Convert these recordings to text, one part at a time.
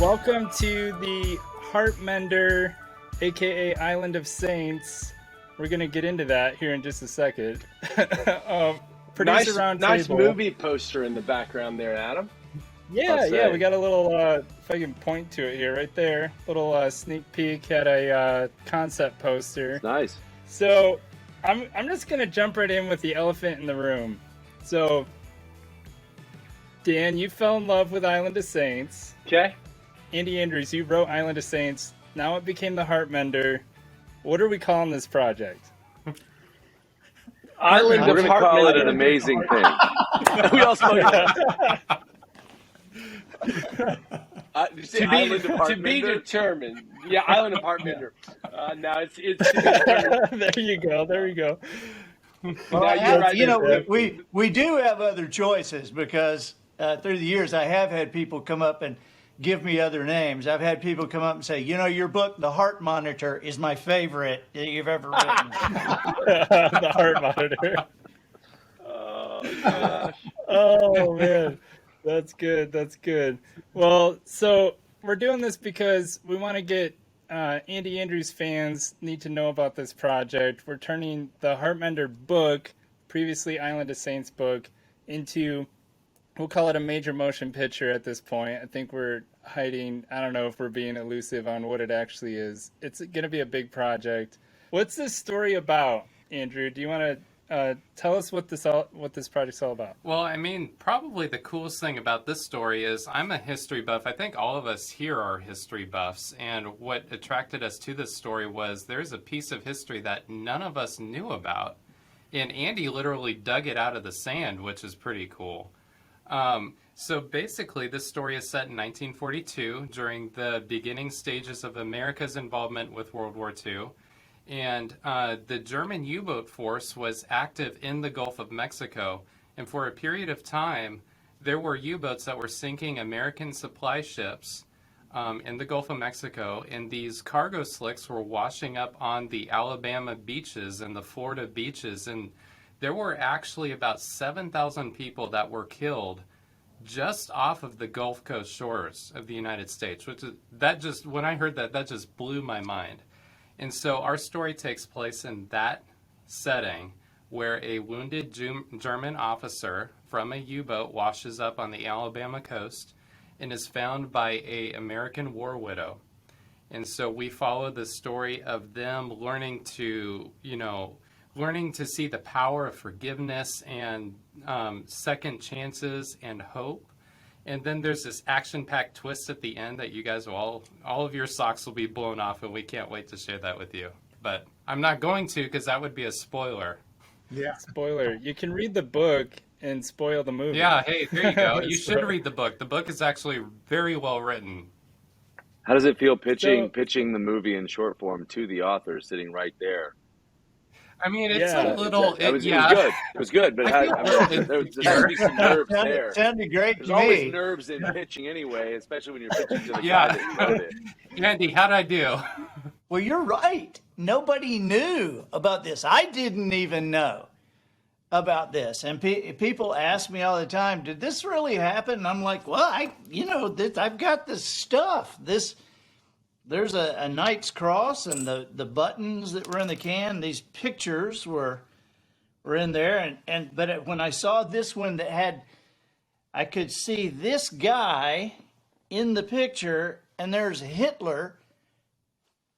Welcome to the Heart Mender, aka Island of Saints. We're gonna get into that here in just a second. Producer roundtable. Nice movie poster in the background there, Adam. Yeah, we got a little, if I can point to it here, right there. Little sneak peek at a concept poster. It's nice. So, I'm just gonna jump right in with the elephant in the room. So, Dan, you fell in love with Island of Saints. Okay. Andy Andrews, you wrote Island of Saints. Now it became the Heart Mender. What are we calling this project? Island We're of going to call it an amazing thing. We all spoke to be determined. Yeah, Island of Heartmender. Now it's to be determined. There you go. Well, we do have other choices because through the years I have had people come up and give me other names. I've had people come up and say, your book, The Heart Monitor, is my favorite that you've ever written. The Heart Monitor. Oh, gosh. Oh, man. That's good. Well, so we're doing this because we want to get Andy Andrews fans need to know about this project. We're turning the Heartmender book, previously Island of Saints book, into, we'll call it a major motion picture at this point. I think we're hiding, I don't know if we're being elusive on what it actually is. It's going to be a big project. What's this story about, Andrew? Do you want to tell us what this project's all about? Well, I mean, probably the coolest thing about this story is I'm a history buff. I think all of us here are history buffs. And what attracted us to this story was there's a piece of history that none of us knew about. And Andy literally dug it out of the sand, which is pretty cool. So basically, this story is set in 1942 during the beginning stages of America's involvement with World War II. And the German U-boat force was active in the Gulf of Mexico. And for a period of time, there were U-boats that were sinking American supply ships in the Gulf of Mexico. And these cargo slicks were washing up on the Alabama beaches and the Florida beaches. And there were actually about 7,000 people that were killed just off of the Gulf Coast shores of the United States, when I heard that just blew my mind. And so our story takes place in that setting where a wounded German officer from a U-boat washes up on the Alabama coast and is found by an American war widow. And so we follow the story of them learning to see the power of forgiveness and second chances and hope. And then there's this action-packed twist at the end that you guys all of your socks will be blown off, and we can't wait to share that with you. But I'm not going to because that would be a spoiler. Yeah, spoiler. You can read the book and spoil the movie. Yeah, hey, there you go. You should read the book. The book is actually very well written. How does it feel pitching the movie in short form to the author sitting right there? I mean, it's a little... It was good. It was good, but there's be some nerves there. It sounded great There's to always me. nerves in pitching anyway, especially when you're pitching to the guy that wrote it. Andy, how'd I do? Well, you're right. Nobody knew about this. I didn't even know about this. And people ask me all the time, did this really happen? And I'm like, well, I've got this stuff. There's a Knight's Cross and the buttons that were in the can. These pictures were in there. But when I saw this one I could see this guy in the picture and there's Hitler.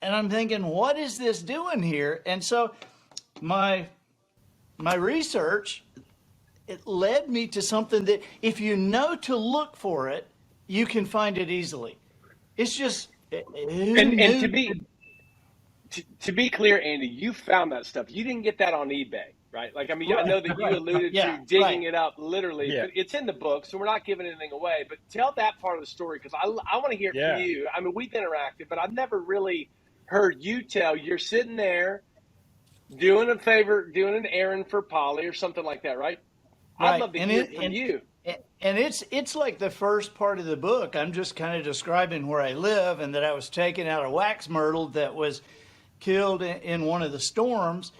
And I'm thinking, what is this doing here? And so my research, it led me to something that if you know to look for it, you can find it easily. It's just... And to be clear, Andy, you found that stuff. You didn't get that on eBay, right? I know that you alluded to digging it up literally, but it's in the book, so we're not giving anything away. But tell that part of the story because I want to hear it from you. I mean, we've interacted, but I've never really heard you tell. You're sitting there doing an errand for Polly or something like that, right? I'd love to hear it from you. And it's like the first part of the book. I'm just kind of describing where I live and that I was taken out of wax myrtle that was killed in one of the storms.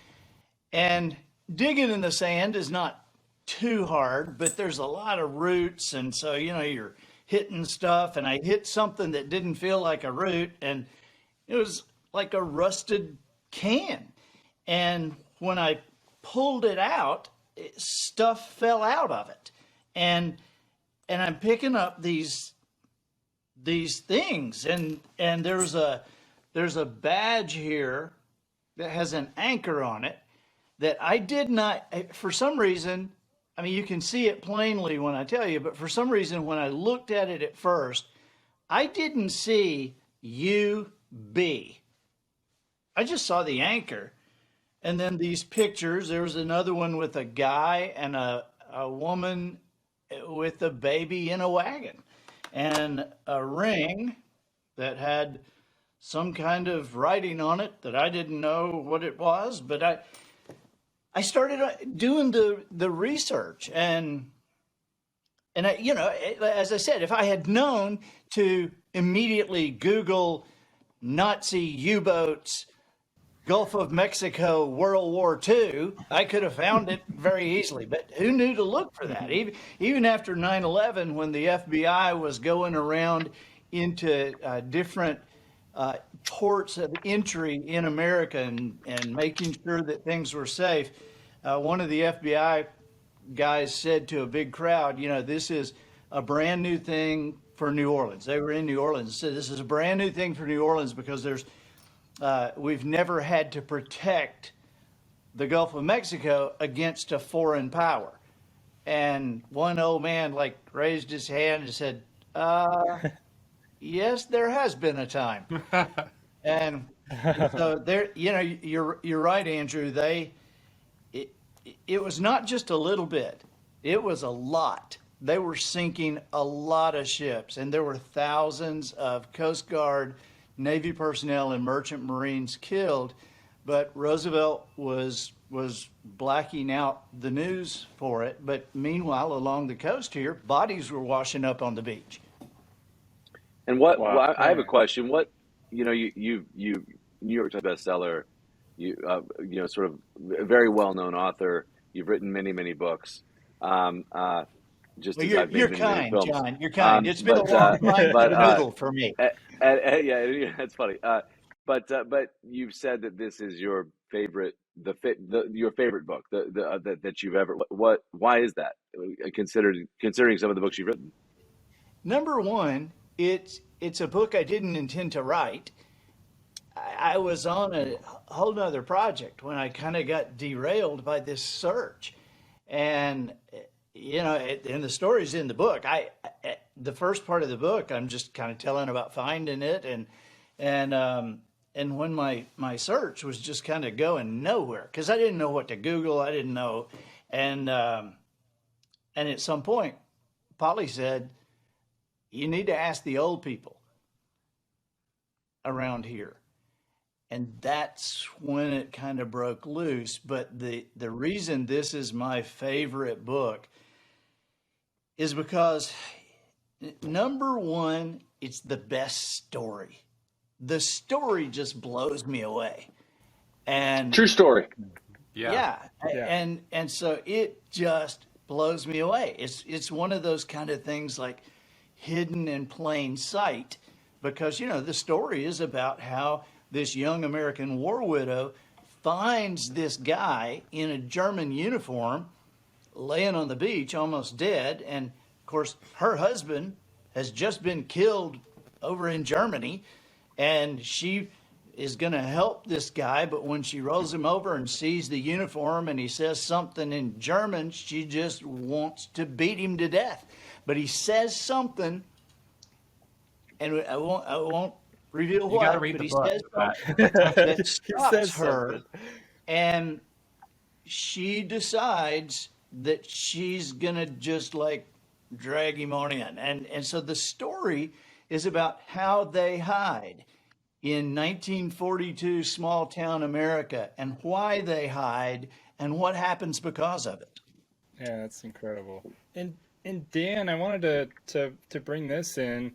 And digging in the sand is not too hard, but there's a lot of roots. And so, you're hitting stuff, and I hit something that didn't feel like a root, and it was like a rusted can. And when I pulled it out, stuff fell out of it. And I'm picking up these things, and there's a badge here that has an anchor on it that I did not, for some reason, I mean, you can see it plainly when I tell you, but for some reason, when I looked at it at first, I didn't see UB. I just saw the anchor. And then these pictures, there was another one with a guy and a woman with a baby in a wagon, and a ring that had some kind of writing on it that I didn't know what it was, but I started doing the research, and I, you know, as I said, if I had known to immediately Google Nazi U-boats, Gulf of Mexico, World War II, I could have found it very easily. But who knew to look for that? Even after 9/11, when the FBI was going around into different ports of entry in America and making sure that things were safe, one of the FBI guys said to a big crowd, you know, this is a brand new thing for New Orleans. They were in New Orleans. Said this is a brand new thing for New Orleans because we've never had to protect the Gulf of Mexico against a foreign power. And one old man like raised his hand and said, yes, there has been a time. And so there, you know, you're right, Andrew. It was not just a little bit. It was a lot. They were sinking a lot of ships, and there were thousands of Coast Guard, Navy personnel, and merchant Marines killed. But Roosevelt was blacking out the news for it. But meanwhile, along the coast here, bodies were washing up on the beach. And what? Wow. Well, I have a question. What, you know, you New York Times bestseller, you know, sort of a very well-known author. You've written many books. Just well, as I've made many films. John, you're kind. It's been but, a long time but, noodle for me. Yeah, that's funny. But you've said that this is your favorite, your favorite book that you've ever. Why is that? Considering some of the books you've written. Number one, it's a book I didn't intend to write. I was on a whole nother project when I kind of got derailed by this search, and you know, and the story's in the book. The first part of the book, I'm just kind of telling about finding it, and when my search was just kind of going nowhere because I didn't know what to Google. I didn't know, and at some point, Polly said, "You need to ask the old people around here." And that's when it kind of broke loose. But the reason this is my favorite book is because, number one, it's the best story. The story just blows me away. And true story. Yeah. And so it just blows me away. It's one of those kind of things like hidden in plain sight, because, you know, the story is about how this young American war widow finds this guy in a German uniform laying on the beach almost dead. And of course, her husband has just been killed over in Germany, and she is going to help this guy. But when she rolls him over and sees the uniform and he says something in German, she just wants to beat him to death. But he says something, and I won't reveal what, but he says something that stops her, and she decides that she's gonna just like drag him on in, and so the story is about how they hide in 1942 small town America, and why they hide, and what happens because of it. Yeah, that's incredible. And Dan, I wanted to bring this in.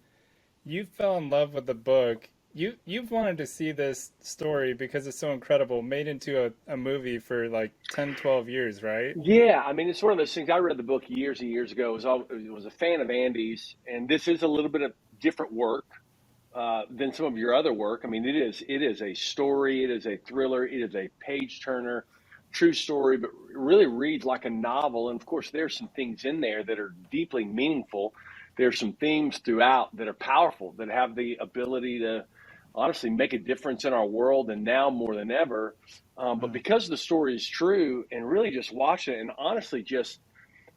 You fell in love with the book you've wanted to see this story because it's so incredible, made into a movie for like 10, 12 years, right? Yeah, I mean, it's one of those things. I read the book years and years ago. Was a fan of Andy's, and this is a little bit of different work than some of your other work. I mean, it is a story, it is a thriller, it is a page turner, true story, but it really reads like a novel. And of course, there's some things in there that are deeply meaningful. There's some themes throughout that are powerful, that have the ability to honestly make a difference in our world, and now more than ever. But because the story is true, and really just watching it, and honestly, just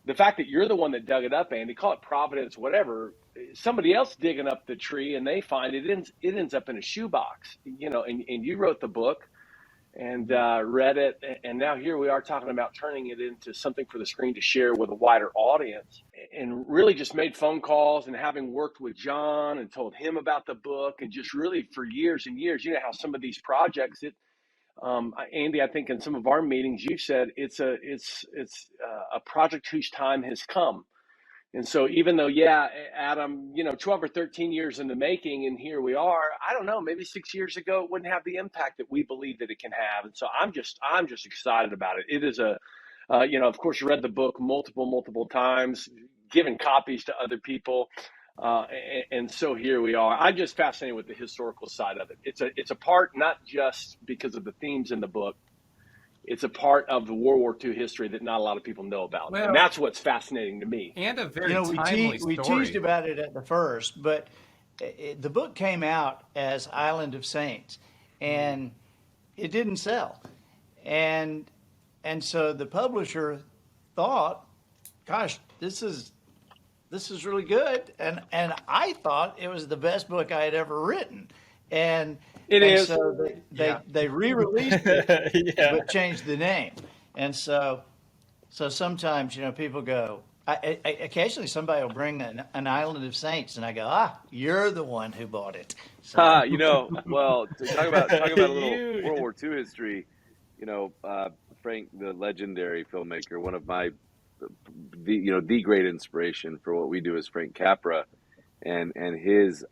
the fact that you're the one that dug it up, Andy, call it providence, whatever. Somebody else digging up the tree, and they find it ends up in a shoebox, and you wrote the book and read it, and now here we are talking about turning it into something for the screen to share with a wider audience, and really just made phone calls, and having worked with John and told him about the book, and just really for years and years, how some of these projects, Andy, I think in some of our meetings, you said it's a project whose time has come. And so even though, yeah, Adam, 12 or 13 years in the making, and here we are, I don't know, maybe 6 years ago, it wouldn't have the impact that we believe that it can have. And so I'm just excited about it. It is of course, you read the book multiple times, given copies to other people. And so here we are. I'm just fascinated with the historical side of it. It's a part, not just because of the themes in the book. It's a part of the World War II history that not a lot of people know about. Well, and that's what's fascinating to me. And a very timely story. We teased about it at the first, but the book came out as Island of Saints, and it didn't sell. And so the publisher thought, gosh, this is really good. And I thought it was the best book I had ever written. And it is. So they re-released it, but changed the name. And so sometimes, people go, occasionally somebody will bring an Island of Saints, and I go, you're the one who bought it. So. Well, to talk about a little World War II history, Frank, the legendary filmmaker, one of the great inspiration for what we do is Frank Capra, and his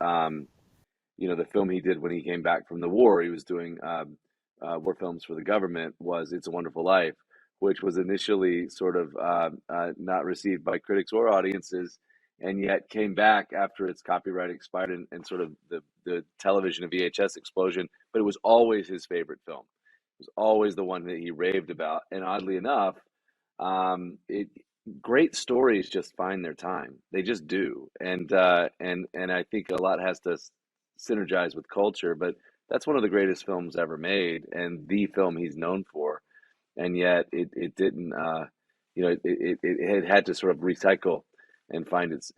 the film he did when he came back from the war. He was doing war films for the government. Was It's a Wonderful Life, which was initially sort of not received by critics or audiences, and yet came back after its copyright expired and sort of the television and VHS explosion. But it was always his favorite film. It was always the one that he raved about. And oddly enough, great stories just find their time. They just do. And I think a lot has to synergize with culture, but that's one of the greatest films ever made, and the film he's known for. And yet it didn't, it had to sort of recycle and find its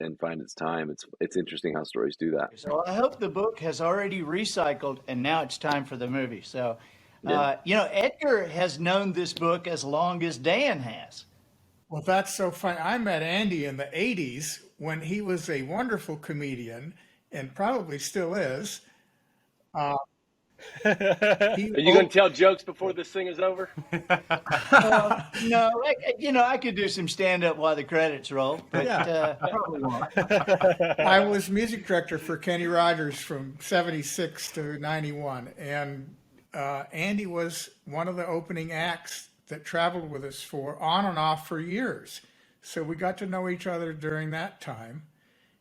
time. It's interesting how stories do that. So I hope the book has already recycled, and now it's time for the movie. So, Edgar has known this book as long as Dan has. Well, that's so funny. I met Andy in the 80s when he was a wonderful comedian, and probably still is. Are you going to tell jokes before this thing is over? No, I could do some stand-up while the credits roll, but probably won't. I was music director for Kenny Rogers from 76 to 91, and Andy was one of the opening acts that traveled with us for on and off for years. So we got to know each other during that time.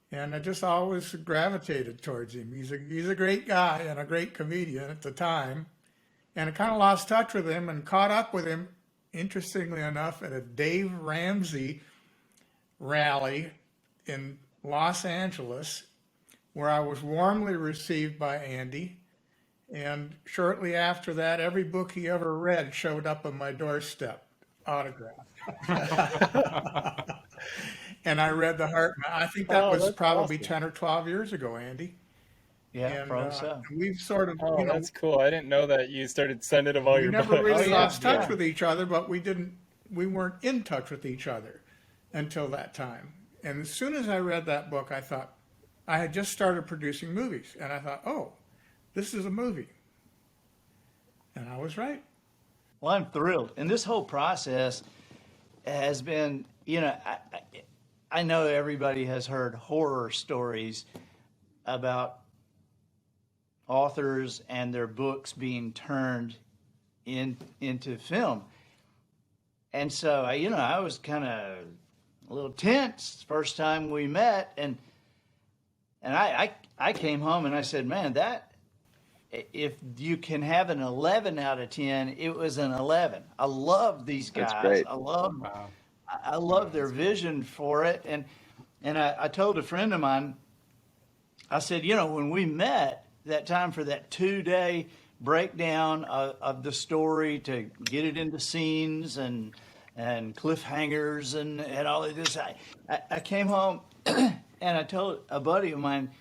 And I just always gravitated towards him. He's a great guy and a great comedian at the time. And I kind of lost touch with him and caught up with him, interestingly enough, at a Dave Ramsey rally in Los Angeles, where I was warmly received by Andy. And shortly after that, every book he ever read showed up on my doorstep, autographed. And I read The Heartman. I think that was probably awesome. 10 or 12 years ago, Andy. Yeah, probably so. We've sort of, that's cool. I didn't know that you started sending them all your books. We never really lost touch with each other, but we weren't in touch with each other until that time. And as soon as I read that book, I thought, I had just started producing movies, and I thought, oh, this is a movie. And I was right. Well, I'm thrilled. And this whole process has been, I know everybody has heard horror stories about authors and their books being turned into film. And so, I was kind of a little tense first time we met, and I came home and I said, man, that if you can have an 11 out of 10, it was an 11. I love these guys. That's great. I love their vision for it. And I told a friend of mine, I said, when we met that time for that 2-day breakdown of the story to get it into scenes and cliffhangers and all of this, I came home and I told a buddy of mine,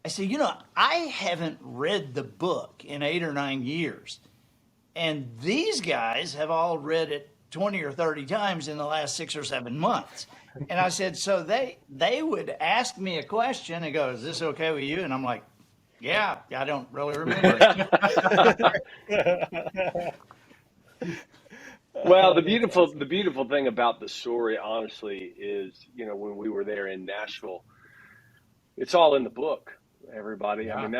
I said, I haven't read the book in 8 or 9 years. And these guys have all read it 20 or 30 times in the last 6 or 7 months. And I said, so they would ask me a question and go, is this okay with you? And I'm like, yeah, I don't really remember. Well, the beautiful thing about the story, honestly, is, when we were there in Nashville, it's all in the book. Everybody, yeah. I mean,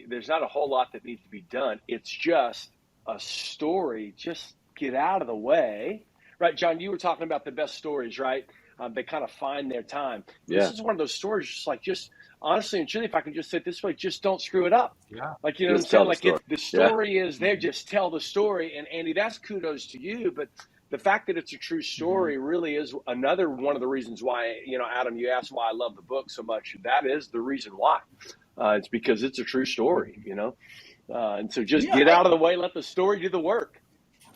there's not a whole lot that needs to be done. It's just a story. Just get out of the way, right? John, you were talking about the best stories, right? They kind of find their time. Yeah. This is one of those stories, just honestly and truly, if I can just say it this way, just don't screw it up. Yeah. Like, what I'm saying? Like, the story is there, just tell the story. And Andy, that's kudos to you, but the fact that it's a true story really is another one of the reasons why, Adam, you asked why I love the book so much. That is the reason why. It's because it's a true story, and so just get out of the way, let the story do the work.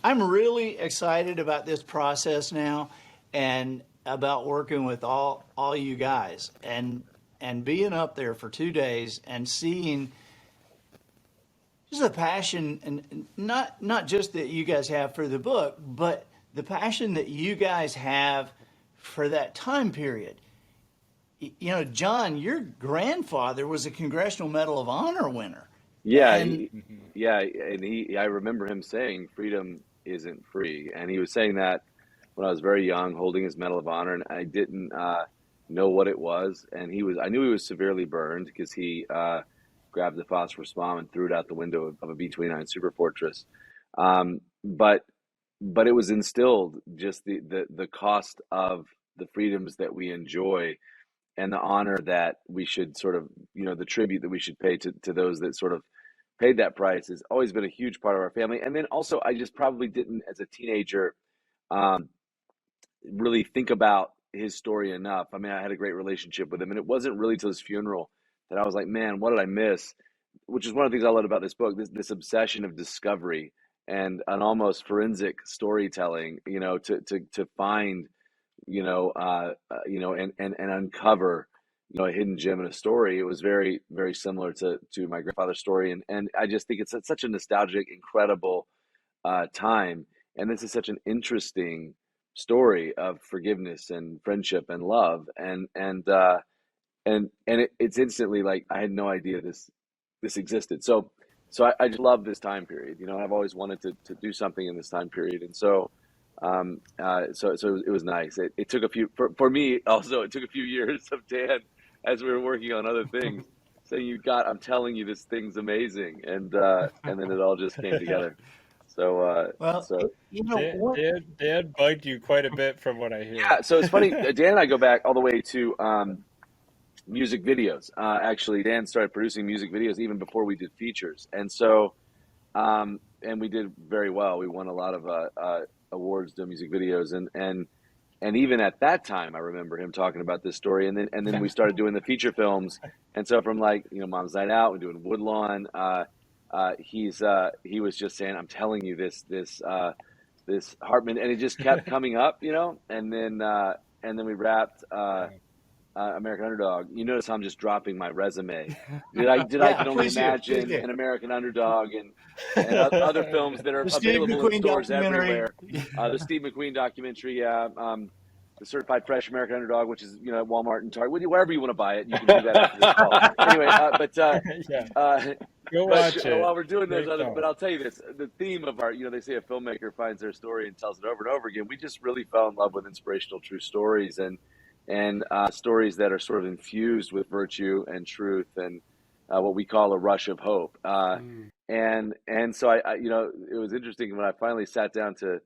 I'm really excited about this process now and about working with all you guys and being up there for 2 days and seeing just the passion, and not just that you guys have for the book, but the passion that you guys have for that time period. John, your grandfather was a Congressional Medal of Honor winner. Yeah, I remember him saying freedom isn't free, and he was saying that when I was very young, holding his Medal of Honor, and I didn't know what it was, and I knew he was severely burned because he grabbed the phosphorus bomb and threw it out the window of a B-29 Superfortress, but it was instilled, just the cost of the freedoms that we enjoy and the honor that we should sort of, the tribute that we should pay to those that sort of paid that price has always been a huge part of our family. And then also, I just probably didn't, as a teenager, really think about his story enough. I mean, I had a great relationship with him, and it wasn't really till his funeral that I was like, man, what did I miss? Which is one of the things I love about this book, this obsession of discovery and an almost forensic storytelling, to find, and uncover, a hidden gem in a story. It was very, very similar to my grandfather's story. And I just think it's such a nostalgic, incredible time. And this is such an interesting story of forgiveness and friendship and love. And it's instantly like, I had no idea this existed. So I just love this time period. I've always wanted to do something in this time period. And so it was nice. It took for me also, it took a few years of Dan as we were working on other things saying, I'm telling you, this thing's amazing. And then it all just came together. So, Dad bugged you quite a bit from what I hear. Yeah. So it's funny. Dan and I go back all the way to, music videos. Actually, Dan started producing music videos even before we did features. And so, and we did very well. We won a lot of, awards doing music videos. And even at that time, I remember him talking about this story. And then we started doing the feature films. And so from Mom's Night Out, we're doing Woodlawn. He was just saying, I'm telling you this Hartman, and it just kept coming up, and then we wrapped, American Underdog. You notice how I'm just dropping my resume. I can only imagine an American Underdog and other films that are available in stores everywhere. The Steve McQueen documentary, the Certified Fresh American Underdog, which is at Walmart and Target, wherever you want to buy it. You can do that after this call. Anyway, go watch it while we're doing those but I'll tell you this: the theme of our, they say a filmmaker finds their story and tells it over and over again. We just really fell in love with inspirational true stories and stories that are sort of infused with virtue and truth. And what we call a rush of hope. And so I, it was interesting when I finally sat down to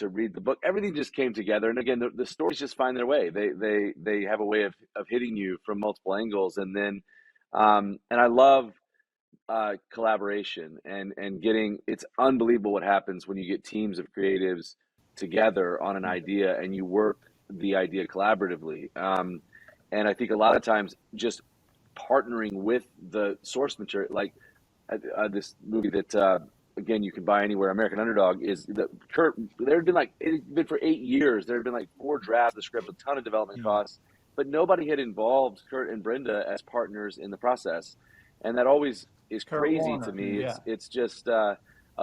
read the book. Everything just came together, and again, the stories just find their way. They have a way of hitting you from multiple angles, and then and I love collaboration and getting. It's unbelievable what happens when you get teams of creatives together on an idea and you work the idea collaboratively. And I think a lot of times just partnering with the source material, like this movie that again you can buy anywhere, American Underdog, is the Kurt. There had been it's been for 8 years. There had been 4 drafts of the script, a ton of development costs, but nobody had involved Kurt and Brenda as partners in the process, and that always is crazy to me. It's just a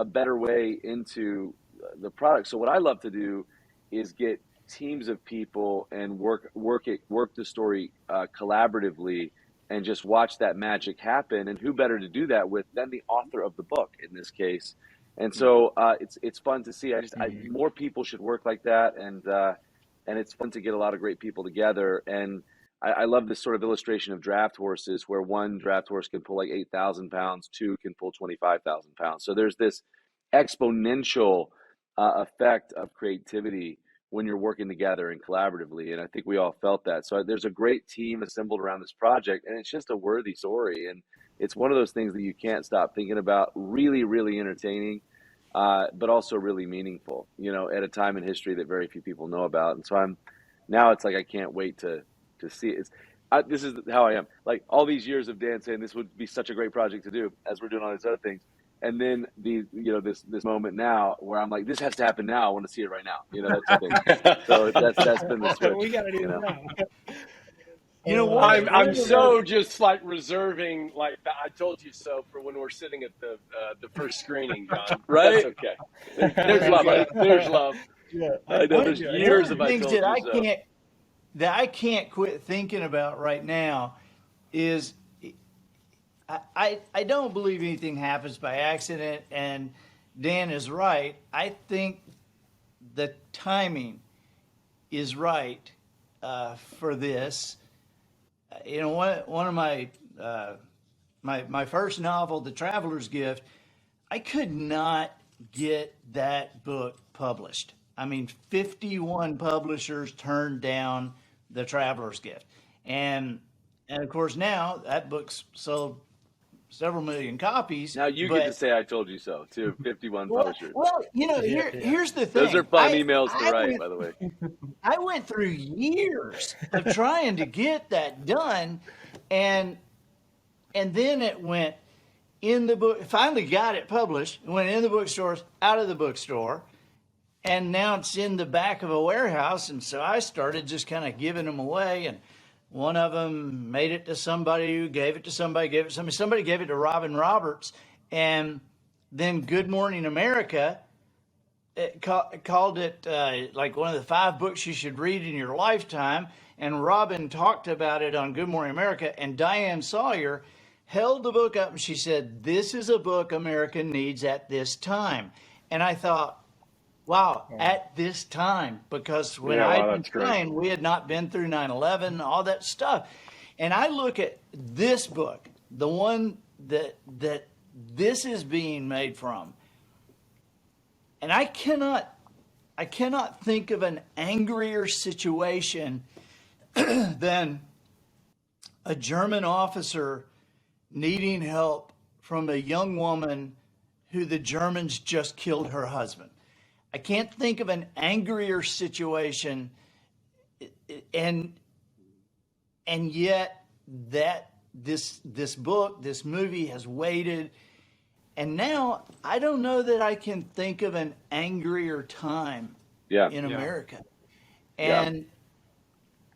better way into the product. So what I love to do is get teams of people and work the story collaboratively, and just watch that magic happen. And who better to do that with than the author of the book in this case? And so it's fun to see. More people should work like that, and it's fun to get a lot of great people together. And I love this sort of illustration of draft horses, where one draft horse can pull 8,000 pounds, 2 can pull 25,000 pounds. So there's this exponential effect of creativity when you're working together and collaboratively. And I think we all felt that. So there's a great team assembled around this project, and it's just a worthy story. And it's one of those things that you can't stop thinking about. Really, really entertaining, but also really meaningful, at a time in history that very few people know about. And so it's I can't wait to see it. This is how I am. All these years of Dan saying this would be such a great project to do, as we're doing all these other things. And then this moment now where I'm this has to happen now. I want to see it right now. That's the thing. So that's been the switch. We got to do it now. You know what? I'm so just reserving I told you so for when we're sitting at the first screening, John. Right? That's okay. There's love. There's love. Yeah. I know there's years of things that I can't quit thinking about right now is I don't believe anything happens by accident, and Dan is right. I think the timing is right for this. One of my my first novel, The Traveler's Gift, I could not get that book published. 51 publishers turned down The Traveler's Gift, and of course now that book's sold several million copies. Now you get to say I told you so to 51 publishers. Well, here's the thing. Those are fun emails to write, by the way. I went through years of trying to get that done, and then it went in the book. Finally got it published. It went in the bookstores, out of the bookstore, and now it's in the back of a warehouse. And so I started just kind of giving them away, and one of them made it to somebody who gave it to somebody, gave it to somebody. Somebody gave it to Robin Roberts. And then Good Morning America called it one of the 5 books you should read in your lifetime. And Robin talked about it on Good Morning America. And Diane Sawyer held the book up and she said, "This is a book America needs at this time." And I thought, wow, at this time, because when I'd been trying, we had not been through 9/11, all that stuff. And I look at this book, the one that this is being made from, and I cannot think of an angrier situation than a German officer needing help from a young woman who the Germans just killed her husband. I can't think of an angrier situation, and yet that this book, this movie has waited, and now I don't know that I can think of an angrier time in America. And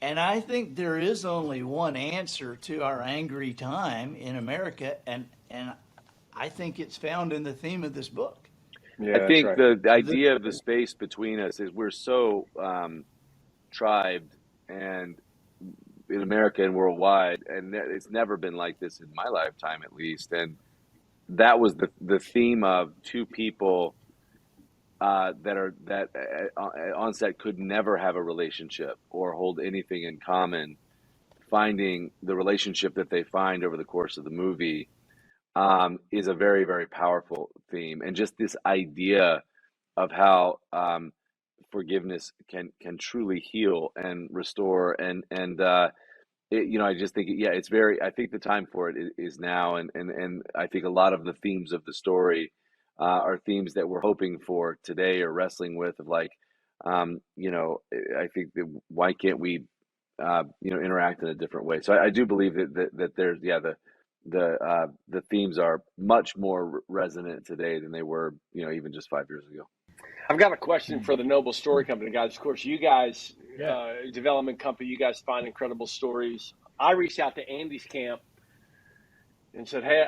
I think there is only one answer to our angry time in America, and I think it's found in the theme of this book. Yeah, I think the idea of the space between us is we're so tribed, and in America and worldwide, and it's never been like this in my lifetime, at least. And that was the theme of 2 people that on set could never have a relationship or hold anything in common finding the relationship that they find over the course of the movie is a very, very powerful theme. And just this idea of how forgiveness can truly heal and restore. I just think, it's I think the time for it is now. And I think a lot of the themes of the story are themes that we're hoping for today or wrestling with, of like, I think that why can't we, interact in a different way? So I do believe that there's, the themes are much more resonant today than they were, even just 5 years ago. I've got a question for the Noble Story Company guys. Of course, you guys, development company, you guys find incredible stories. I reached out to Andy's camp and said, hey,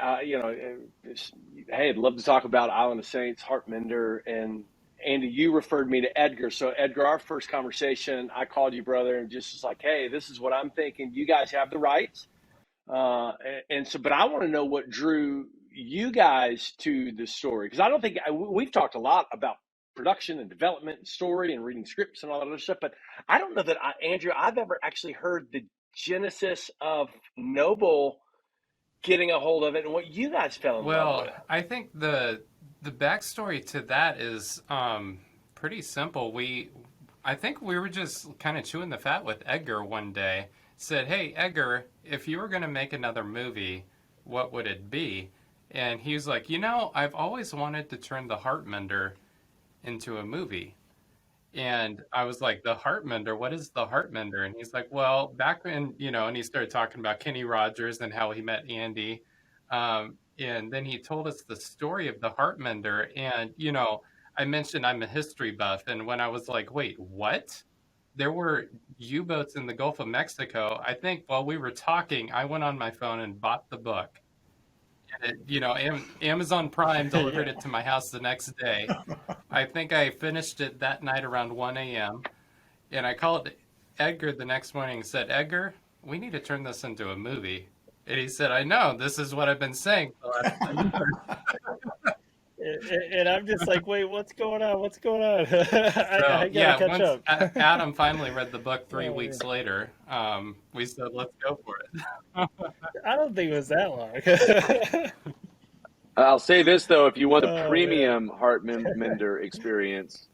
I'd love to talk about Island of Saints, Heartmender, and Andy, you referred me to Edgar. So Edgar, our first conversation, I called you, brother, and just was like, hey, this is what I'm thinking. You guys have the rights. But I want to know what drew you guys to the story. Because I don't think we've talked a lot about production and development and story and reading scripts and all that other stuff, but I don't know that Andrew, I've ever actually heard the genesis of Noble getting a hold of it and what you guys fell in love with. Well, I think the backstory to that is pretty simple. I think we were just kind of chewing the fat with Edgar one day. Said, hey, Edgar, if you were going to make another movie, what would it be? And he was like, I've always wanted to turn the Heartmender into a movie. And I was like, the Heartmender, what is the Heartmender? And he's like, well, back when, and he started talking about Kenny Rogers and how he met Andy. And then he told us the story of the Heartmender. And, I mentioned I'm a history buff. And when I was like, wait, what? There were U-boats in the Gulf of Mexico. I think while we were talking, I went on my phone and bought the book. And Amazon Prime delivered it to my house the next day. I think I finished it that night around 1 a.m. And I called Edgar the next morning and said, Edgar, we need to turn this into a movie. And he said, I know, this is what I've been saying for the last 10 years. And I'm just like, wait, what's going on? What's going on? I gotta catch up. Adam finally read the book 3 weeks later, we said, let's go for it. I don't think it was that long. I'll say this, though, if you want a premium Heartmender experience,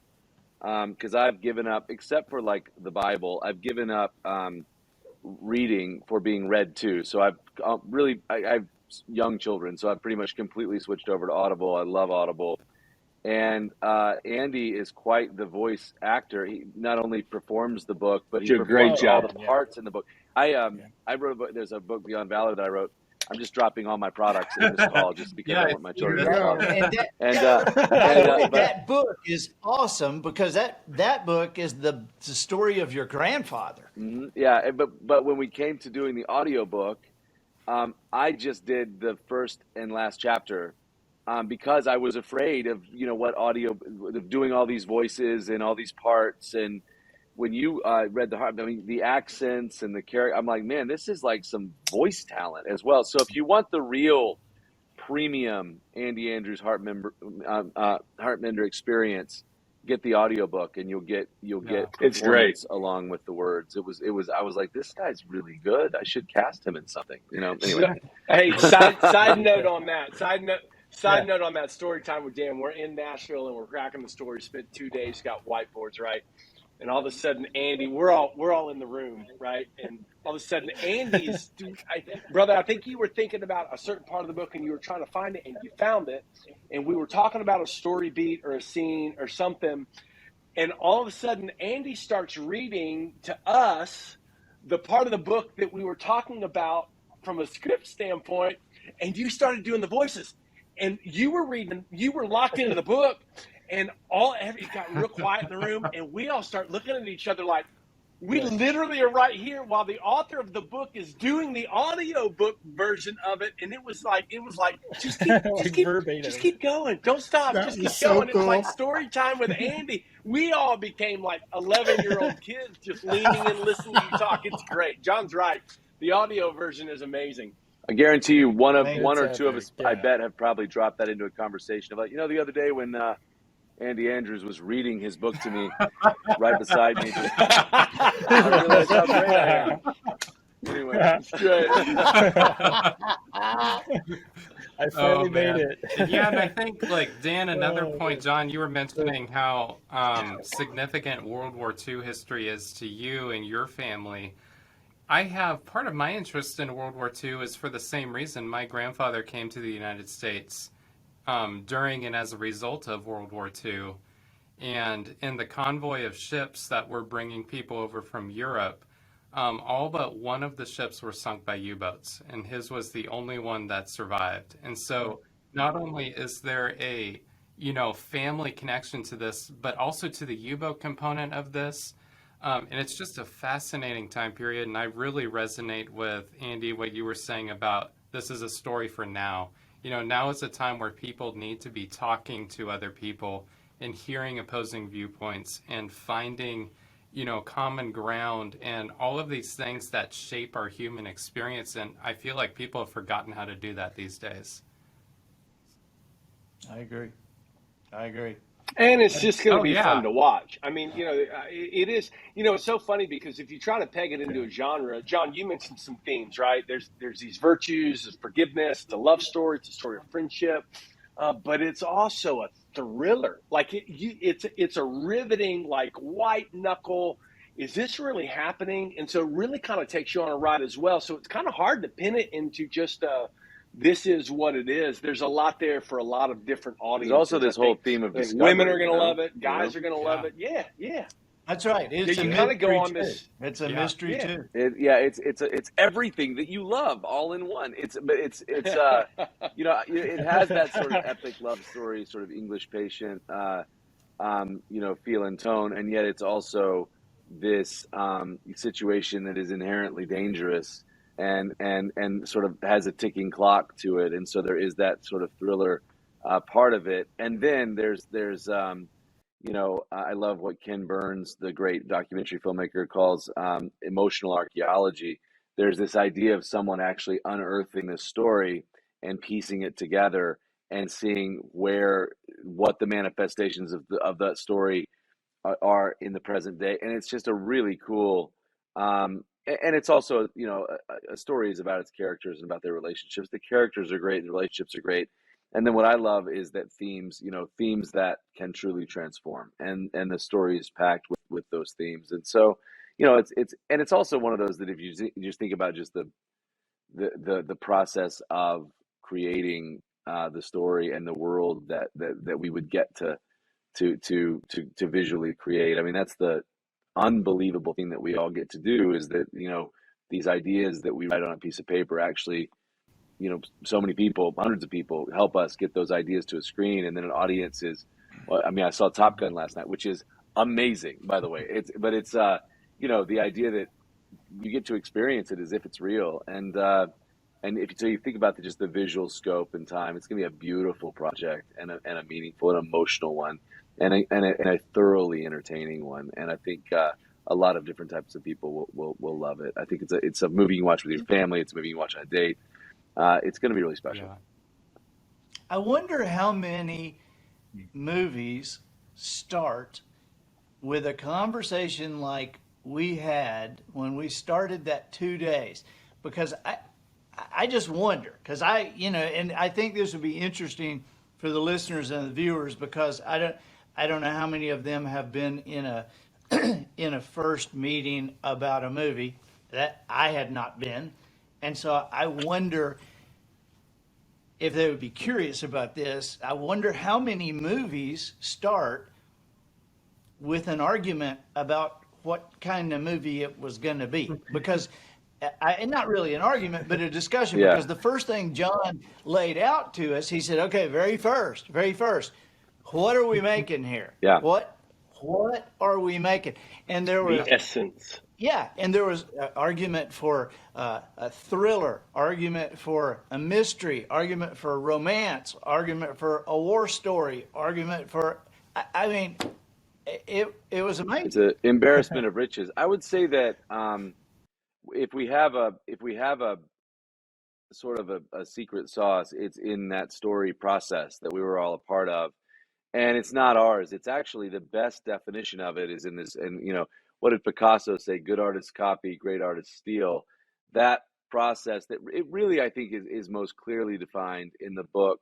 because I've given up, except for like the Bible, I've given up reading for being read to. So I have young children, so I've pretty much completely switched over to Audible. I love Audible. And Andy is quite the voice actor. He not only performs the book, but he performs all the parts in the book. I wrote a book. There's a book, Beyond Valor, that I wrote. I'm just dropping all my products in this call just because I want my children to love it. That book is awesome because that book is the story of your grandfather. Mm-hmm. Yeah, but when we came to doing the audiobook, I just did the first and last chapter because I was afraid of, doing all these voices and all these parts. And when you read the accents and the character, I'm like, man, this is like some voice talent as well. So if you want the real premium Andy Andrews Heartmender experience, get the audiobook and you'll get it's great along with the words. I was like, this guy's really good. I should cast him in something, anyway. Hey, side note on that. Side note on that story time with Dan. We're in Nashville and we're cracking the story. Spent 2 days, got whiteboards, right? And all of a sudden, Andy, we're all in the room, right? And all of a sudden, Andy's, brother, I think you were thinking about a certain part of the book and you were trying to find it and you found it. And we were talking about a story beat or a scene or something. And all of a sudden, Andy starts reading to us the part of the book that we were talking about from a script standpoint. And you started doing the voices. And you were reading, you were locked into the book. And it got real quiet in the room, and we all start looking at each other like, we literally are right here while the author of the book is doing the audio book version of it. And it was like, just keep going. Don't stop. Just keep going. Cool. It's like story time with Andy. We all became like 11-year-old kids just leaning and listening to you talk. It's great. John's right. The audio version is amazing. I guarantee you one or two of us, I bet, have probably dropped that into a conversation about, the other day when Andy Andrews was reading his book to me right beside me. I realized how great I am. Anyway, it's great. I finally made it. Yeah, and I think, like, Dan, another point, John, you were mentioning how significant World War II history is to you and your family. I have part of my interest in World War II is for the same reason. My grandfather came to the United States during and as a result of World War II. And in the convoy of ships that were bringing people over from Europe, all but one of the ships were sunk by U-boats, and his was the only one that survived. And so not only is there a, family connection to this, but also to the U-boat component of this. And it's just a fascinating time period. And I really resonate with, Andy, what you were saying about this is a story for now. Now is a time where people need to be talking to other people and hearing opposing viewpoints and finding, common ground and all of these things that shape our human experience. And I feel like people have forgotten how to do that these days. I agree. And it's just going to be fun to watch. I mean, it is, it's so funny because if you try to peg it into a genre, John, you mentioned some themes, right? There's these virtues, there's forgiveness, it's a love story, it's a story of friendship, but it's also a thriller. Like it's a riveting, like white knuckle. Is this really happening? And so it really kind of takes you on a ride as well. So it's kind of hard to pin it into just this is what it is. There's a lot there for a lot of different audiences. There's also this whole theme of discovery. Women are going to love it. Guys are going to love it. Yeah. That's right. It's you kind of go on this. It's a mystery too. It's everything that you love all in one. It has that sort of epic love story, sort of English patient, feel and tone, and yet it's also this situation that is inherently dangerous and sort of has a ticking clock to it, and so there is that sort of thriller part of it, and then there's I love what Ken Burns, the great documentary filmmaker, calls emotional archaeology. There's this idea of someone actually unearthing this story and piecing it together and seeing what the manifestations of that story are in the present day. And it's just a really cool, and it's also, a story is about its characters and about their relationships. The characters are great, the relationships are great. And then what I love is that themes that can truly transform, and the story is packed with those themes. And so, it's also one of those that if you just think about just the process of creating the story and the world that we would get to visually create. I mean, that's the unbelievable thing that we all get to do, is that, these ideas that we write on a piece of paper actually, so many people, hundreds of people help us get those ideas to a screen, and then an audience is, I saw Top Gun last night, which is amazing, by the way. It's the idea that you get to experience it as if it's real. And if you think about just the visual scope and time, it's going to be a beautiful project and a meaningful and emotional one, and a thoroughly entertaining one. And I think a lot of different types of people will love it. I think it's a movie you can watch with your family. It's a movie you can watch on a date. It's going to be really special. Yeah. I wonder how many movies start with a conversation like we had when we started that 2 days, because I just wonder, because and I think this would be interesting for the listeners and the viewers, because I don't know how many of them have been in a first meeting about a movie. That I had not been. And so I wonder if they would be curious about this. I wonder how many movies start with an argument about what kind of movie it was going to be. Because, not really an argument, but a discussion. Yeah. Because the first thing John laid out to us, he said, okay, very first, what are we making here? Yeah. What are we making? And there was the essence. Yeah, and there was an argument for a thriller, argument for a mystery, argument for romance, argument for a war story, argument for, it was amazing. It's an embarrassment of riches. I would say that if we have a sort of a secret sauce, it's in that story process that we were all a part of, and it's not ours. It's actually the best definition of it is in this, and what did Picasso say? Good artists copy, great artists steal. that process that it really, I think, is most clearly defined in the book,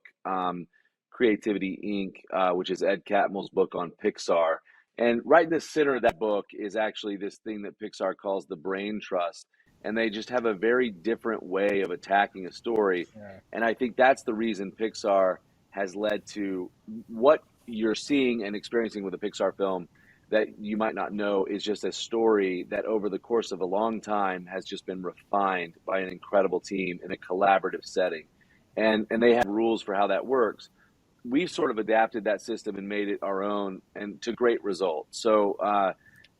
Creativity Inc., which is Ed Catmull's book on Pixar. And right in the center of that book is actually this thing that Pixar calls the brain trust. And they just have a very different way of attacking a story. Yeah. And I think that's the reason Pixar has led to what you're seeing and experiencing with a Pixar film that you might not know is just a story that over the course of a long time has just been refined by an incredible team in a collaborative setting. And they have rules for how that works. We've sort of adapted that system and made it our own, and to great results. So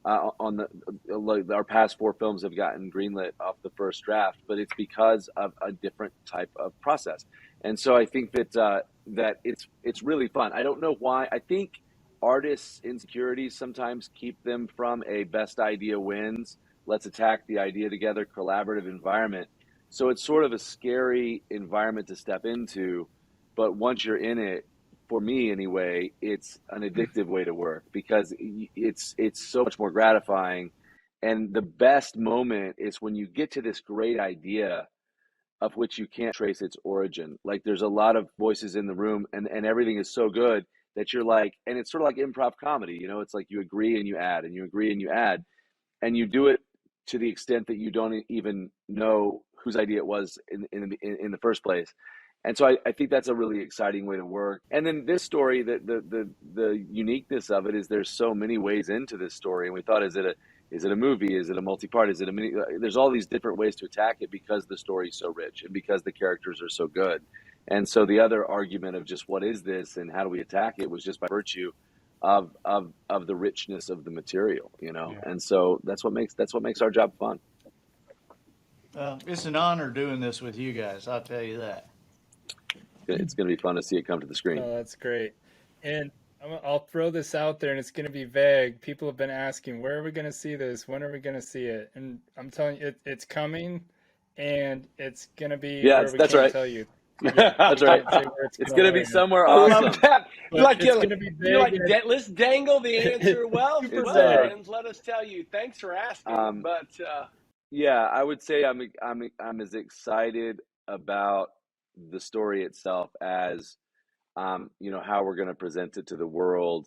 our past 4 films have gotten greenlit off the first draft, but it's because of a different type of process. And so I think that that it's really fun. I don't know why. I think artists' insecurities sometimes keep them from a best idea wins, let's attack the idea together, collaborative environment. So it's sort of a scary environment to step into, but once you're in it, for me anyway, it's an addictive way to work because it's so much more gratifying. And the best moment is when you get to this great idea of which you can't trace its origin. Like there's a lot of voices in the room and everything is so good that you're like, and it's sort of like improv comedy, you know, it's like you agree and you add and you agree and you add, and you do it to the extent that you don't even know whose idea it was in the first place. And so I think that's a really exciting way to work. And then this story, the uniqueness of it is there's so many ways into this story. And we thought, is it a movie? Is it a multi-part? Is it a mini? There's all these different ways to attack it because the story is so rich and because the characters are so good. And so the other argument of just what is this and how do we attack it was just by virtue of the richness of the material, you know. Yeah. And so that's what makes our job fun. It's an honor doing this with you guys. I'll tell you that. It's going to be fun to see it come to the screen. Oh, that's great. And I'll throw this out there, and it's going to be vague. People have been asking, where are we going to see this? When are we going to see it? And I'm telling you, it's coming, and it's going to be where we that's can't right. tell you. Yeah, that's right. It's going to be somewhere awesome. I love that. Like it's going to be vague. Let's dangle the answer. Well, friends, let us tell you. Thanks for asking. Yeah, I would say I'm as excited about the story itself as you know, how we're going to present it to the world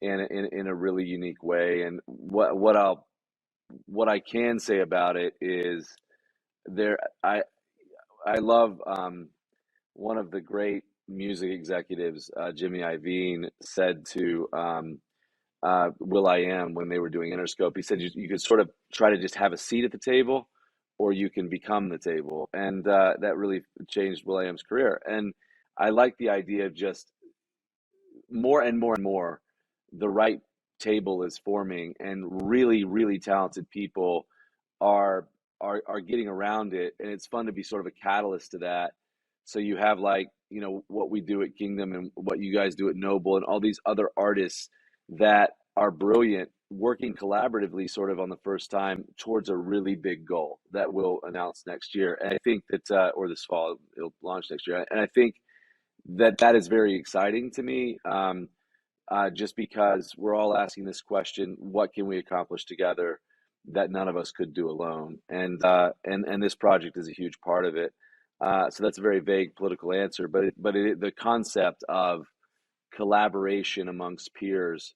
in a really unique way. And what I can say about it is I love one of the great music executives, Jimmy Iovine, said to will.i.am when they were doing Interscope. He said you could sort of try to just have a seat at the table, or you can become the table. And that really changed will.i.am's career. And I like the idea of just more and more and more, the right table is forming, and really, really talented people are getting around it. And it's fun to be sort of a catalyst to that. So you have, like, you know, what we do at Kingdom and what you guys do at Noble and all these other artists that are brilliant, working collaboratively sort of on the first time towards a really big goal that we'll announce next year. And I think that, or this fall, it'll launch next year. And I think that is very exciting to me, just because we're all asking this question, what can we accomplish together that none of us could do alone? And this project is a huge part of it. So that's a very vague political answer, but the concept of collaboration amongst peers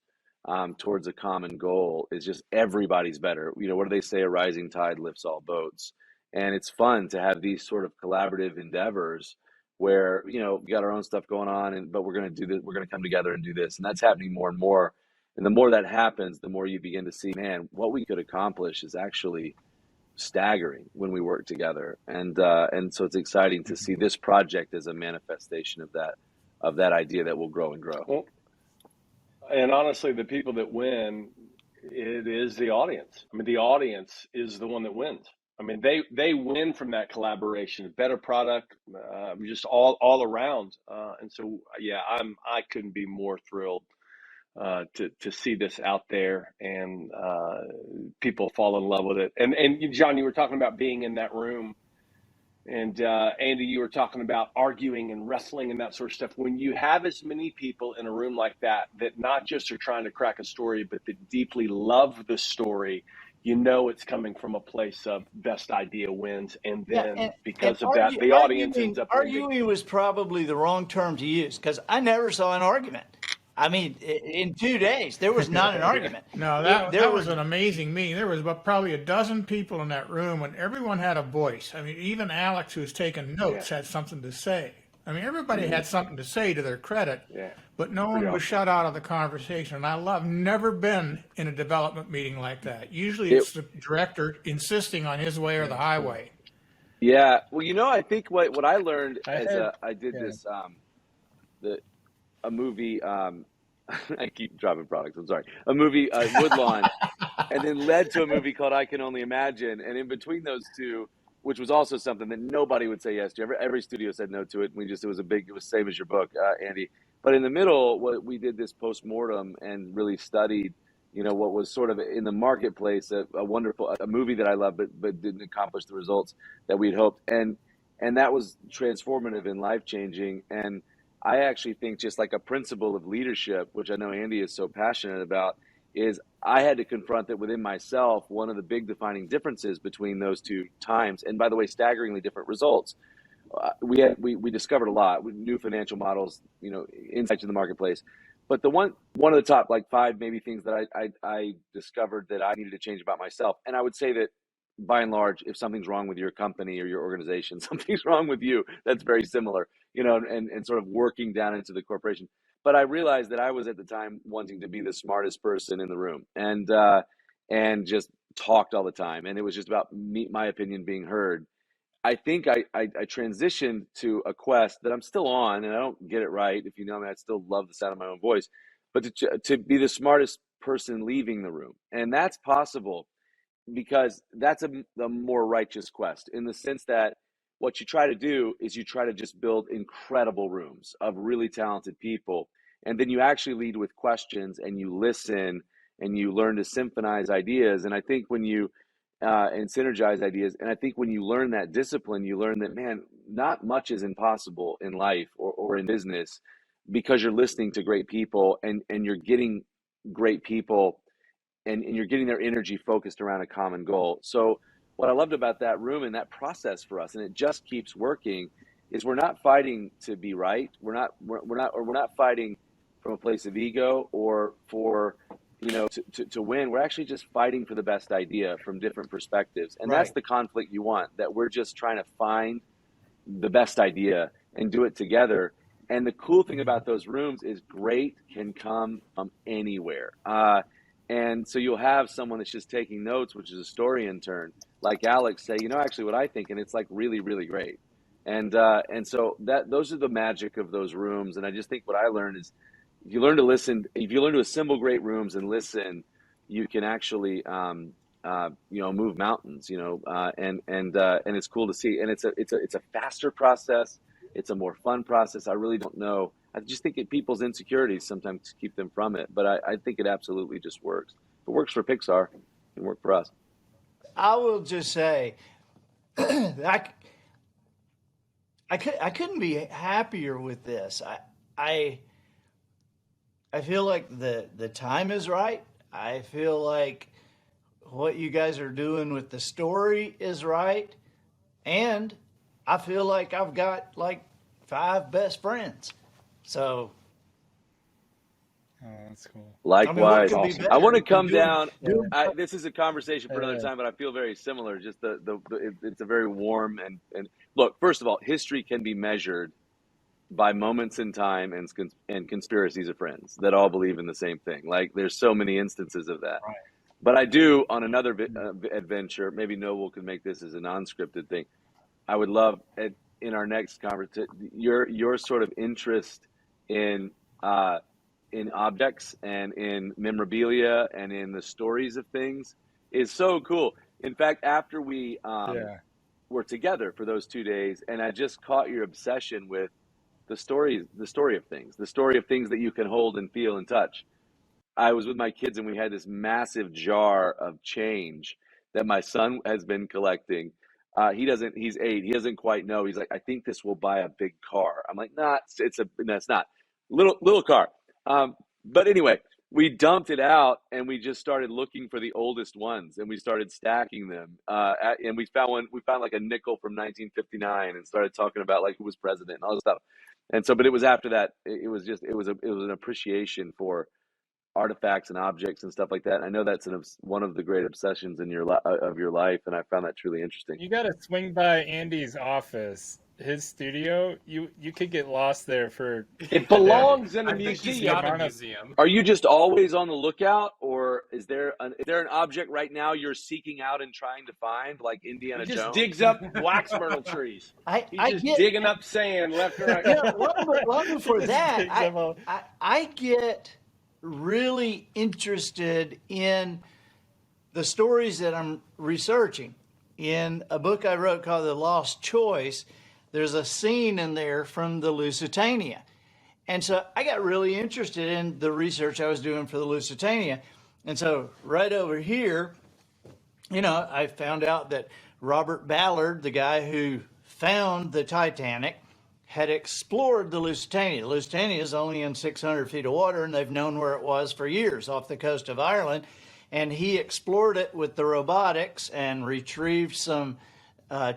towards a common goal is just everybody's better. You know, what do they say? A rising tide lifts all boats. And it's fun to have these sort of collaborative endeavors where, you know, we got our own stuff going on, but we're going to do this. We're going to come together and do this. And that's happening more and more. And the more that happens, the more you begin to see, man, what we could accomplish is actually staggering when we work together. And so it's exciting to see this project as a manifestation of that idea that will grow and grow. Well, and honestly, the people that win, it is the audience. I mean, the audience is the one that wins. I mean, they win from that collaboration, better product, just all around. And so, yeah, I couldn't be more thrilled to see this out there and people fall in love with it. And John, you were talking about being in that room, and Andy, you were talking about arguing and wrestling and that sort of stuff. When you have as many people in a room like that not just are trying to crack a story, but that deeply love the story, it's coming from a place of best idea wins, and then because of that, and the audience ends up arguing was probably the wrong term to use, because I never saw an argument. I mean, in 2 days, there was not an argument. No, that was an amazing meeting. There was probably a dozen people in that room, and everyone had a voice. I mean, even Alex, who's taking notes, had something to say. I mean, everybody had something to say to their credit, but no one was shut out of the conversation. And I've never been in a development meeting like that. Usually it's the director insisting on his way or the highway. Yeah. Well, I think what I learned I did this, a movie, I keep dropping products, I'm sorry, a movie, Woodlawn, and then led to a movie called I Can Only Imagine. And in between those two, which was also something that nobody would say yes to. Every studio said no to it. It was same as your book, Andy. But in the middle, we did this postmortem and really studied, what was sort of in the marketplace, a wonderful, a movie that I love, but didn't accomplish the results that we'd hoped. And that was transformative and life-changing. And I actually think, just like a principle of leadership, which I know Andy is so passionate about, is I had to confront that within myself. One of the big defining differences between those two times, and by the way, staggeringly different results. We discovered a lot with new financial models, insights in the marketplace. But one of the top 5 maybe things that I discovered that I needed to change about myself, and I would say that by and large, if something's wrong with your company or your organization, something's wrong with you. That's very similar, and sort of working down into the corporation. But I realized that I was at the time wanting to be the smartest person in the room, and just talked all the time. And it was just about my opinion being heard. I think I transitioned to a quest that I'm still on, and I don't get it right. If you know me, I still love the sound of my own voice, but to be the smartest person leaving the room. And that's possible because that's a more righteous quest, in the sense that what you try to do is you try to just build incredible rooms of really talented people. And then you actually lead with questions, and you listen, and you learn to symphonize ideas. And I think when you, and synergize ideas. And I think when you learn that discipline, you learn that, man, not much is impossible in life or in business, because you're listening to great people, and you're getting great people, and you're getting their energy focused around a common goal. So what I loved about that room and that process for us, and it just keeps working, is we're not fighting to be right. We're not fighting from a place of ego or for, to win. We're actually just fighting for the best idea from different perspectives. And that's the conflict you want, that we're just trying to find the best idea and do it together. And the cool thing about those rooms is great can come from anywhere. And so you'll have someone that's just taking notes, which is a story intern, like Alex, say, actually what I think, and it's really, really great. And so those are the magic of those rooms. And I just think what I learned is, if you learn to listen, if you learn to assemble great rooms and listen, you can actually, move mountains, and it's cool to see. And it's a faster process. It's a more fun process. I really don't know. I just think people's insecurities sometimes keep them from it, but I think it absolutely just works. If it works for Pixar, it can work for us. I will just say, I couldn't be happier with this. I feel like the time is right. I feel like what you guys are doing with the story is right. And I feel like I've got 5 best friends. So. Oh, that's cool. Likewise. I want to come down. This is a conversation for another time, but I feel very similar. Just it's a very warm and look, first of all, history can be measured by moments in time and conspiracies of friends that all believe in the same thing. There's so many instances of that. Right. But I do, on another adventure, maybe Noble could make this as a non-scripted thing. I would love in our next conversation, your sort of interest in objects and in memorabilia and in the stories of things is so cool. In fact, after we were together for those 2 days, and I just caught your obsession with the story of things that you can hold and feel and touch. I was with my kids, and we had this massive jar of change that my son has been collecting. He's 8. He doesn't quite know. He's like, I think this will buy a big car. I'm like, nah, that's not little car. But anyway, we dumped it out and we just started looking for the oldest ones and we started stacking them. And we found like a nickel from 1959 and started talking about like who was president and all this stuff. And so, but it was after that, it was an appreciation for artifacts and objects and stuff like that. And I know that's one of the great obsessions in your life. And I found that truly interesting. You got to swing by Andy's office. His studio, you could get lost there for. It belongs in a museum. Are you just always on the lookout, or is there an object right now you're seeking out and trying to find, like Indiana Jones? He just digs up wax myrtle trees. He's just digging up sand left and right. Yeah, long before that, I get really interested in the stories that I'm researching. In a book I wrote called The Lost Choice, there's a scene in there from the Lusitania. And so I got really interested in the research I was doing for the Lusitania. And so right over here, I found out that Robert Ballard, the guy who found the Titanic, had explored the Lusitania. The Lusitania is only in 600 feet of water, and they've known where it was for years off the coast of Ireland. And he explored it with the robotics and retrieved some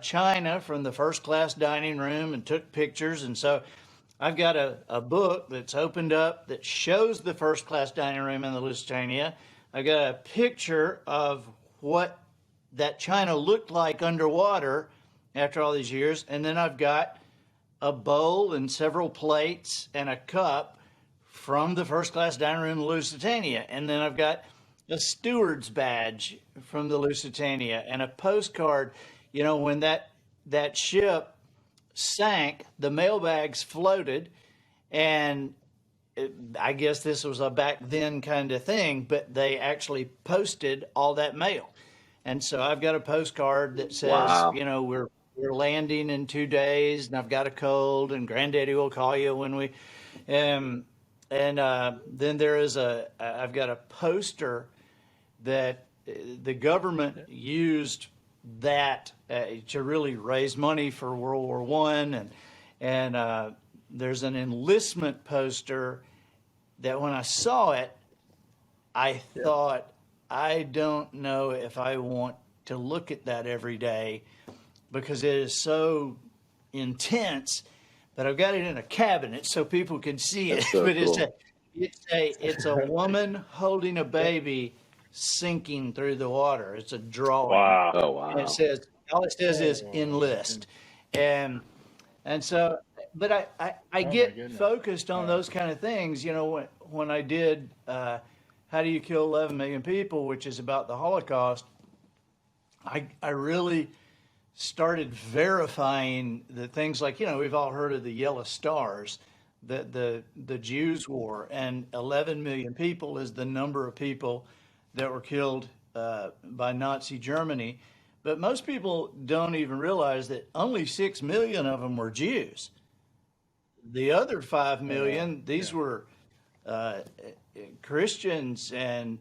china from the first class dining room and took pictures. And so I've got a book that's opened up that shows the first class dining room in the Lusitania. I've got a picture of what that china looked like underwater after all these years. And then I've got a bowl and several plates and a cup from the first class dining room in the Lusitania. And then I've got a steward's badge from the Lusitania and a postcard. When that ship sank, the mailbags floated, and I guess this was a back then kind of thing, but they actually posted all that mail. And so I've got a postcard that says, wow, we're landing in 2 days, and I've got a cold, and Granddaddy will call you when we. And then I've got a poster that the government used that to really raise money for World War I, and there's an enlistment poster that when I saw it, I thought, I don't know if I want to look at that every day because it is so intense. But I've got it in a cabinet so people can see it. So but cool. it's a woman holding a baby sinking through the water. It's a drawing. Wow. Oh, wow. And all it says is enlist. And so, but I get focused on those kind of things. When I did How Do You Kill 11 Million People, which is about the Holocaust, I really started verifying the things like, we've all heard of the yellow stars that the Jews wore, and 11 million people is the number of people that were killed by Nazi Germany. But most people don't even realize that only 6 million of them were Jews. The other 5 million, these were Christians and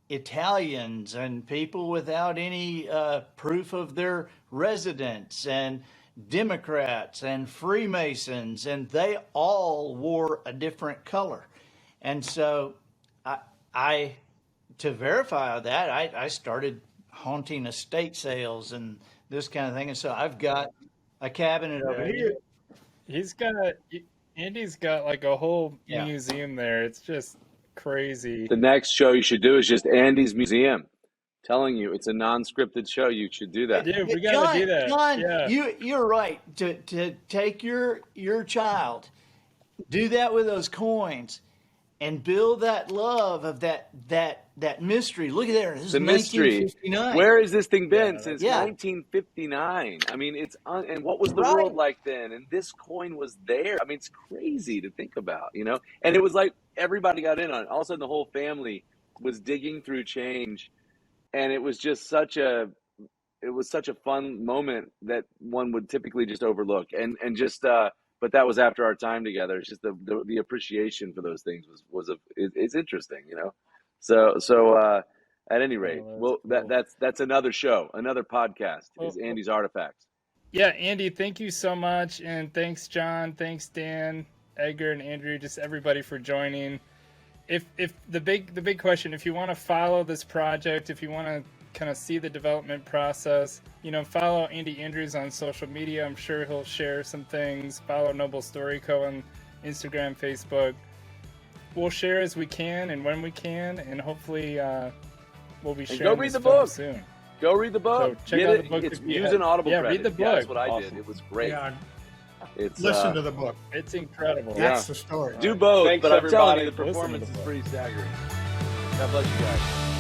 Italians and people without any proof of their residence, and Democrats and Freemasons, and they all wore a different color. And so I to verify that, I started haunting estate sales and this kind of thing. And so I've got a cabinet over here. Andy's got like a whole museum there. It's just crazy. The next show you should do is just Andy's Museum. Telling you, it's a non-scripted show. You should do that. Dude, we gotta do that. John, you're right. To take your child, do that with those coins, and build that love of that mystery. Look at there. This is 1959. Where has this thing been since 1959? I mean, and what was the world like then? And this coin was there. I mean, it's crazy to think about, And it was like everybody got in on it. All of a sudden, the whole family was digging through change. And it was just such a fun moment that one would typically just overlook, but that was after our time together. It's just the appreciation for those things it's interesting, So at any rate, cool. That's another show, another podcast is Andy's Artifacts. Yeah, Andy, thank you so much, and thanks John, thanks Dan, Edgar, and Andrew, just everybody for joining. if the big question, if you want to follow this project, if you want to kind of see the development process, follow Andy Andrews on social media. I'm sure he'll share some things. Follow Noble Story Co. on Instagram, Facebook. We'll share as we can and when we can, and hopefully we'll be sharing. Go read the book soon. Go read the book. So check out the book. It's using Audible credit. Read the book. Yeah, that's what I awesome. did. It was great. Yeah. It's Listen to the book. It's incredible. That's the story. Do both, Thanks, but I'm telling you, everybody. the performance is pretty staggering. God bless you guys.